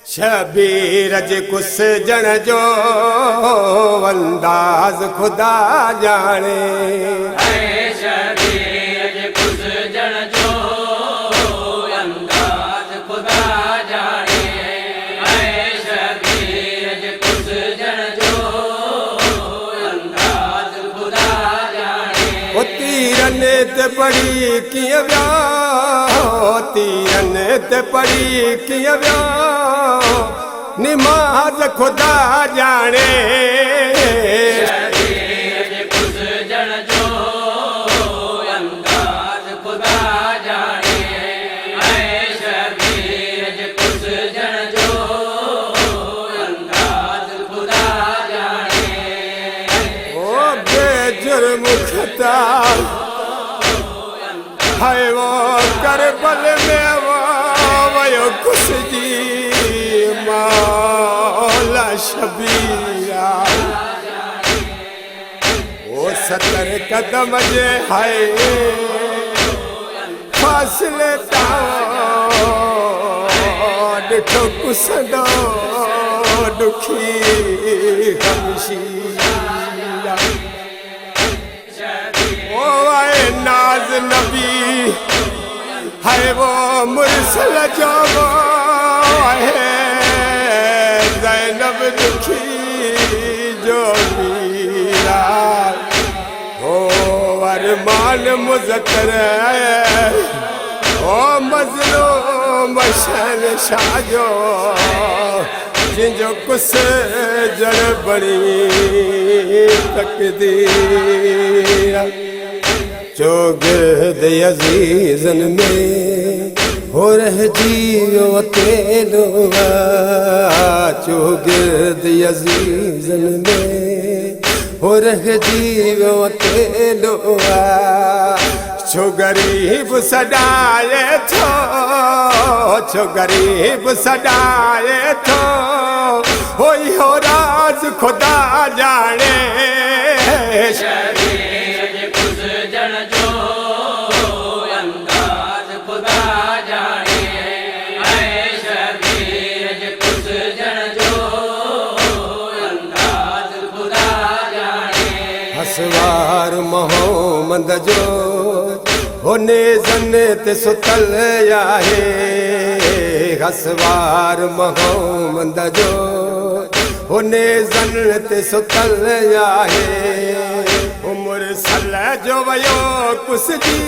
शबीर जे कुस जण जो अंदाज खुदा जाने। शबीर जे कुस जण जो अंदाज खुदा जाने। शबीर जे कुस जण जो अंदाज खुदा जाने। ओ तीरन ते पड़ी किए व्या, तीरन ते पड़ी किए व्या, निमाज खुदा जाने। शबीर जे कुस जण जो अंदाज खुदा जाने। शबीर जे कुस जण जो अंदाज खुदा जाने। ओ बेजुर्म खता है वो करबल में वो वयो कुस जी मौला शबीरा। ओ 70 कदम जे है फासले ताओ ॾिठो कुसंदो दुखी हमशीरा। ओ आए नाज नबी है वो मुरसल जो वो है ज़ैनब दुखी जो मीरा। ओ अरमान मुज़क्कर ओ मज़लूम शहंशाह जो जिंजो कुस जड़ बड़ी तकदीर। चौगिर्द अज़ीज़न में हो रह जियो अकेलो। चौगिर्द अज़ीज़न में हो रह जियो अकेलो। छो गरीब सॾाए थो, छो गरीब सॾाए थो, हो इहो राज़ खुदा जाने। शबीर जे कुस जण जो अंदाज खुदा जाने। शबीर जे कुस जण जो अंदाज खुदा जाने। हसवार मोहम्मद जो होने जन्नत सुतल आहे। हसवार मोहम्मद जो होने जन्नत सुतल आहे। मुरसल जो वयो कुस जी,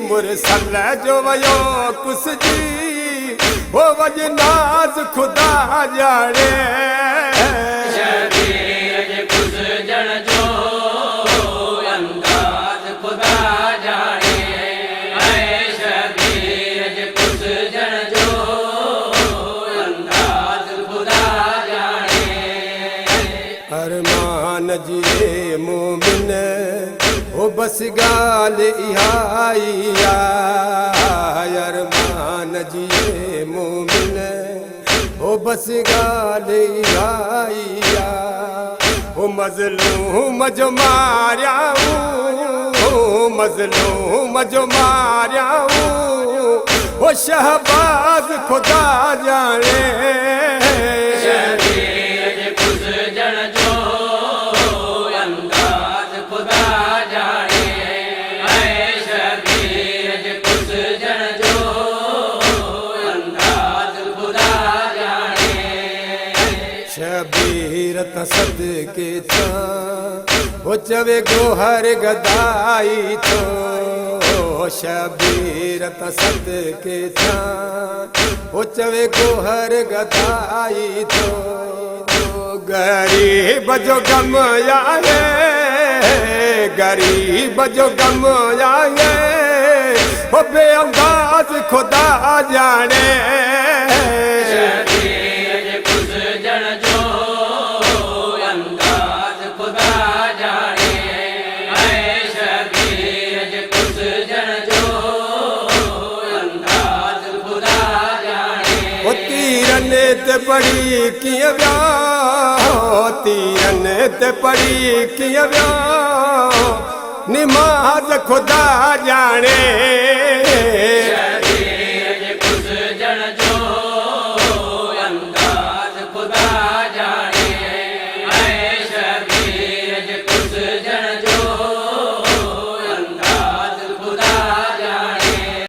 मुरसल जो वयो कुस जी, हो वज नाज खुदा जाने। शबीर जे कुस जण जो अंदाज खुदा जाने। शबीर जे कुस जण जो अंदाज खुदा जाने। अरमान जी मोमिन हो बस गाल इहाई आ। अरमान जी मोमिन हो बस गाल इहाई आ। हो मज़लूम जो मारियाऊं, मज़लूम जो मारियाऊं, हो शहबाज खुदा जाने। शबीर जे कुस जण जो अंदाज खुदा जाने। शबीर जे कुस जण जो अंदाज खुदा जाने। शबीर त सदके था हो चवे गोहर गदाई थो। शबीर त सदके था हो चवे गोहर गदाई थो। गरीब जो गम आए, गरीब जो गम आए, हो बेअंदाज खुदा जाने। शबीर जे कुस जण जो अंदाज खुदा जाने। शबीर जे कुस जण जो अंदाज खुदा जाने। ओ तीरन ते पड़ी किए व्या, तीरन ते पड़ी किए व्या, निमाज खुदा जाने।